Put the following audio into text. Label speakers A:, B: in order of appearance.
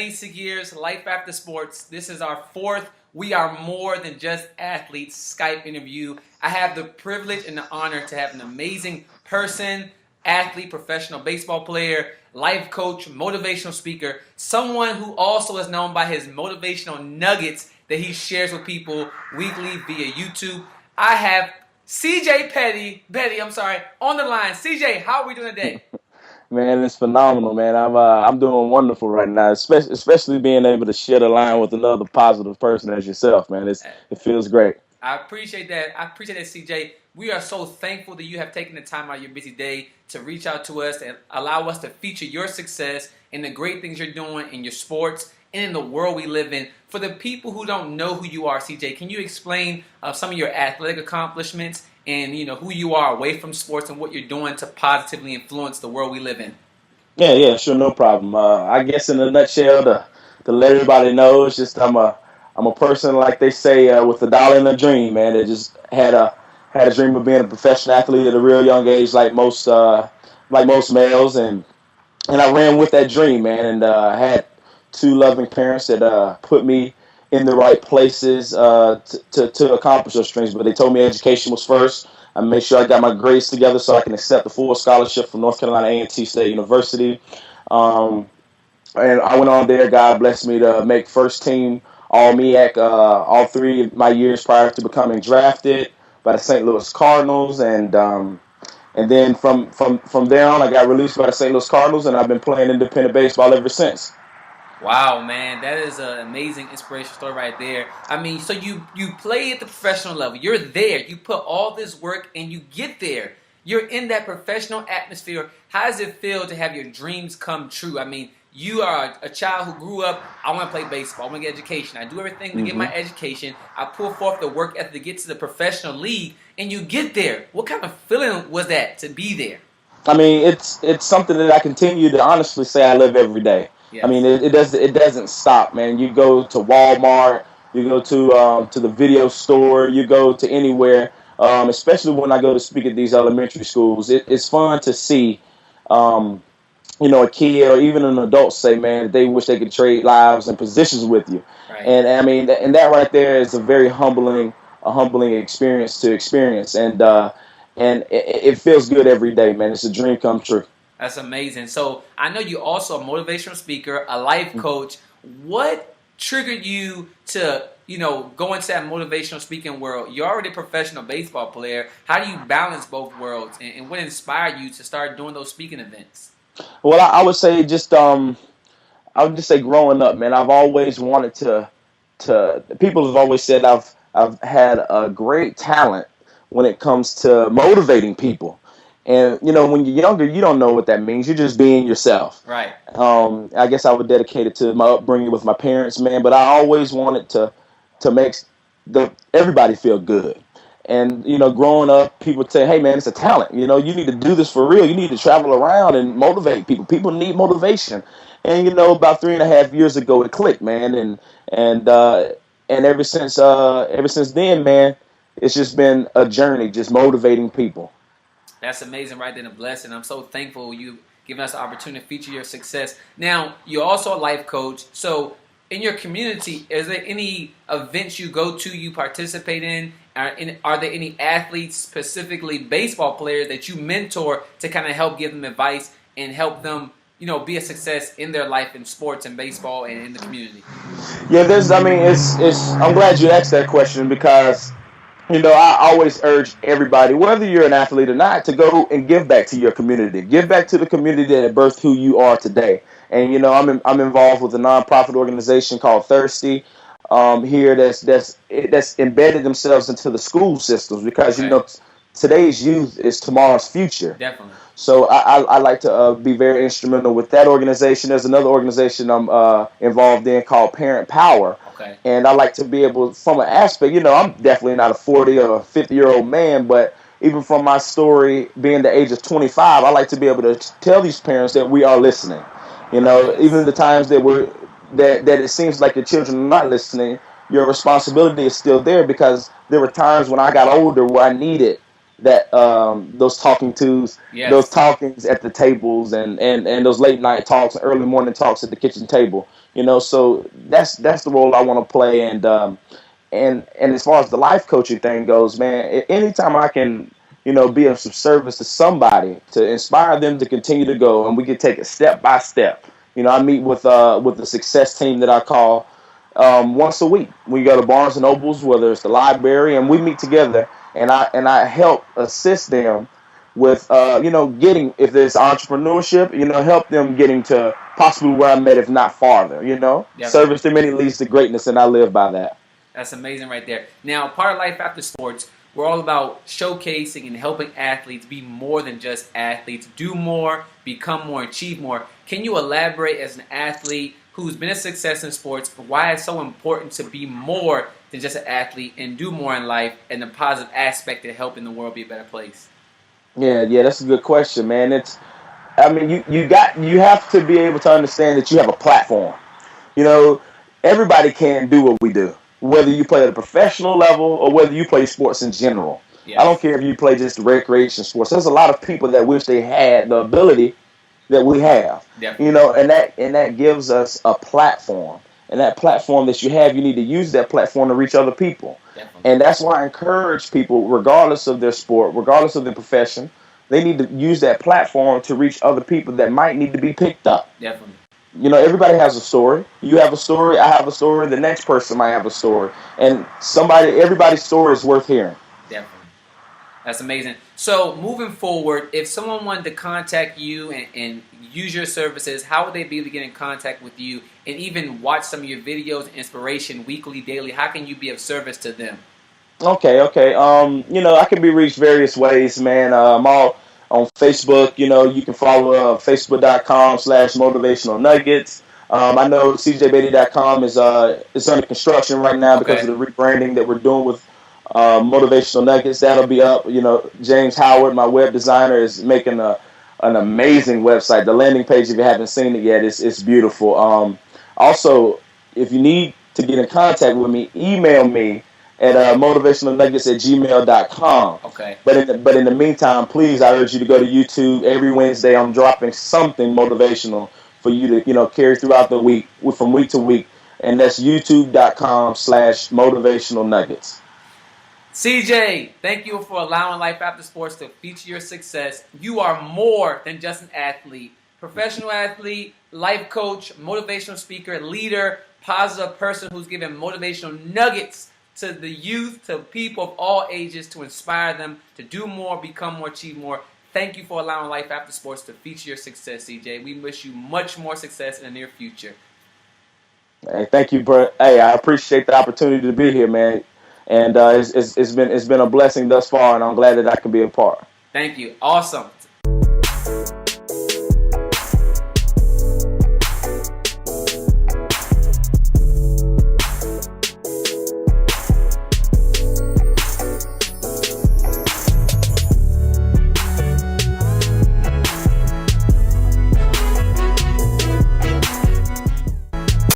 A: Jermaine Seagears, Life After Sports. This is our fourth We Are More Than Just Athletes Skype interview. I have the privilege and the honor to have an amazing person, athlete, professional baseball player, life coach, motivational speaker, someone who also is known by his motivational nuggets that he shares with people weekly via YouTube. I have CJ Beatty, on the line. CJ, how are we doing today?
B: Man, it's phenomenal, man. I'm doing wonderful right now, especially being able to share the line with another positive person as yourself, man. It feels great.
A: I appreciate that. CJ. We are so thankful that you have taken the time out of your busy day to reach out to us and allow us to feature your success and the great things you're doing in your sports and in the world we live in. For the people who don't know who you are, CJ, can you explain some of your athletic accomplishments and who you are away from sports and what you're doing to positively influence the world we live in?
B: Yeah, sure, no problem. I guess in a nutshell, to let everybody know, it's just I'm a person like they say with a dollar and a dream, man. That just had a dream of being a professional athlete at a real young age, like most males, and I ran with that dream, man. And I had two loving parents that put me in the right places to accomplish those dreams. But they told me education was first. I made sure I got my grades together so I can accept a full scholarship from North Carolina A&T State University. Um, and I went on there. God blessed me to make first team All-MEAC all three of my years prior to becoming drafted by the St. Louis Cardinals. And then from there on, I got released by the St. Louis Cardinals, and I've been playing independent baseball ever since.
A: Wow, man, that is an amazing inspirational story right there. I mean, so you play at the professional level. You're there. You put all this work and you get there. You're in that professional atmosphere. How does it feel to have your dreams come true? I mean, you are a child who grew up, I want to play baseball. I want to get education. I do everything to get my education. I pull forth the work ethic to get to the professional league, and you get there. What kind of feeling was that to be there?
B: I mean, it's something that I continue to honestly say I live every day. I
A: Yes.
B: mean, it doesn't stop, man. You go to Walmart, you go to the video store, you go to anywhere. Especially when I go to speak at these elementary schools, it's fun to see, a kid or even an adult say, man, they wish they could trade lives and positions with you.
A: Right.
B: And I mean, and that right there is a very humbling experience to experience, and it feels good every day, man. It's a dream come true.
A: That's amazing. So I know you're also a motivational speaker, a life coach. What triggered you to, go into that motivational speaking world? You're already a professional baseball player. How do you balance both worlds? And what inspired you to start doing those speaking events?
B: Well, I would say I would just say growing up, man, I've always wanted to. People have always said I've had a great talent when it comes to motivating people. And when you're younger, you don't know what that means. You're just being yourself.
A: Right.
B: I guess I would dedicate it to my upbringing with my parents, man. But I always wanted to make everybody feel good. And growing up, people would say, "Hey, man, it's a talent. You need to do this for real. You need to travel around and motivate people. People need motivation." And about 3.5 years ago, it clicked, man. And ever since then, man, it's just been a journey, just motivating people.
A: That's amazing right there, and a blessing. I'm so thankful you giving us the opportunity to feature your success. Now, you're also a life coach. So in your community, is there any events you go to, you participate in? Are there any athletes, specifically baseball players, that you mentor to kind of help give them advice and help them, be a success in their life in sports and baseball and in the community?
B: Yeah, I'm glad you asked that question because I always urge everybody, whether you're an athlete or not, to go and give back to your community. Give back to the community that birthed who you are today. And I'm involved with a nonprofit organization called Thirsty here that's embedded themselves into the school systems because
A: Okay.
B: Today's youth is tomorrow's future.
A: Definitely.
B: So I like to be very instrumental with that organization. There's another organization I'm involved in called Parent Power.
A: Okay.
B: And I like to be able, from an aspect, I'm definitely not a 40 or 50-year-old man, but even from my story being the age of 25, I like to be able to tell these parents that we are listening. Even the times that it seems like your children are not listening, your responsibility is still there because there were times when I got older where I needed that those talking tos, those
A: Yes.
B: talkings at the tables, and those late night talks, early morning talks at the kitchen table. So that's the role I want to play. And as far as the life coaching thing goes, man, anytime I can, be of some service to somebody to inspire them to continue to go, and we can take it step by step. I meet with the success team that I call once a week. We go to Barnes and Nobles, whether it's the library, and we meet together, and I help assist them with getting, if there's entrepreneurship, help them getting to possibly where I'm at, if not farther.
A: Definitely.
B: Service to many leads to greatness, and I live by that.
A: That's amazing right there. Now, part of Life After Sports, we're all about showcasing and helping athletes be more than just athletes, do more, become more, achieve more. Can you elaborate as an athlete who's been a success in sports, why it's so important to be more than just an athlete and do more in life and the positive aspect to helping the world be a better place?
B: Yeah, that's a good question, man. I mean, you have to be able to understand that you have a platform. You know, everybody can do what we do, whether you play at a professional level or whether you play sports in general. I don't
A: Yes,
B: care if you play just recreation sports. There's a lot of people that wish they had the ability that we have.
A: definitely,
B: And that gives us a platform. And that platform that you have, you need to use that platform to reach other people.
A: definitely,
B: And that's why I encourage people, regardless of their sport, regardless of their profession, they need to use that platform to reach other people that might need to be picked up.
A: definitely.
B: Everybody has a story. You have a story, I have a story, the next person might have a story. And everybody's story is worth hearing.
A: Definitely. That's amazing. So moving forward, if someone wanted to contact you and use your services, how would they be able to get in contact with you and even watch some of your videos, inspiration, weekly, daily? How can you be of service to them?
B: Okay. I can be reached various ways, man. I'm all on Facebook. You can follow facebook.com/motivational nuggets. I know CJBeatty.com is under construction right now because
A: Okay.
B: of the rebranding that we're doing with Motivational Nuggets. That'll be up. James Howard, my web designer, is making an amazing website. The landing page, if you haven't seen it yet, it's beautiful. Also, if you need to get in contact with me, email me at motivationalnuggets@gmail.com.
A: Okay.
B: But in the meantime, please, I urge you to go to YouTube. Every Wednesday, I'm dropping something motivational for you to carry throughout the week, from week to week, and that's youtube.com/motivational nuggets.
A: CJ, thank you for allowing Life After Sports to feature your success. You are more than just an athlete. Professional athlete, life coach, motivational speaker, leader, positive person who's giving motivational nuggets to the youth, to people of all ages, to inspire them to do more, become more, achieve more. Thank you for allowing Life After Sports to feature your success, CJ. We wish you much more success in the near future.
B: Hey, thank you, bro. Hey, I appreciate the opportunity to be here, man. And it's been a blessing thus far, and I'm glad that I can be a part.
A: Thank you. Awesome.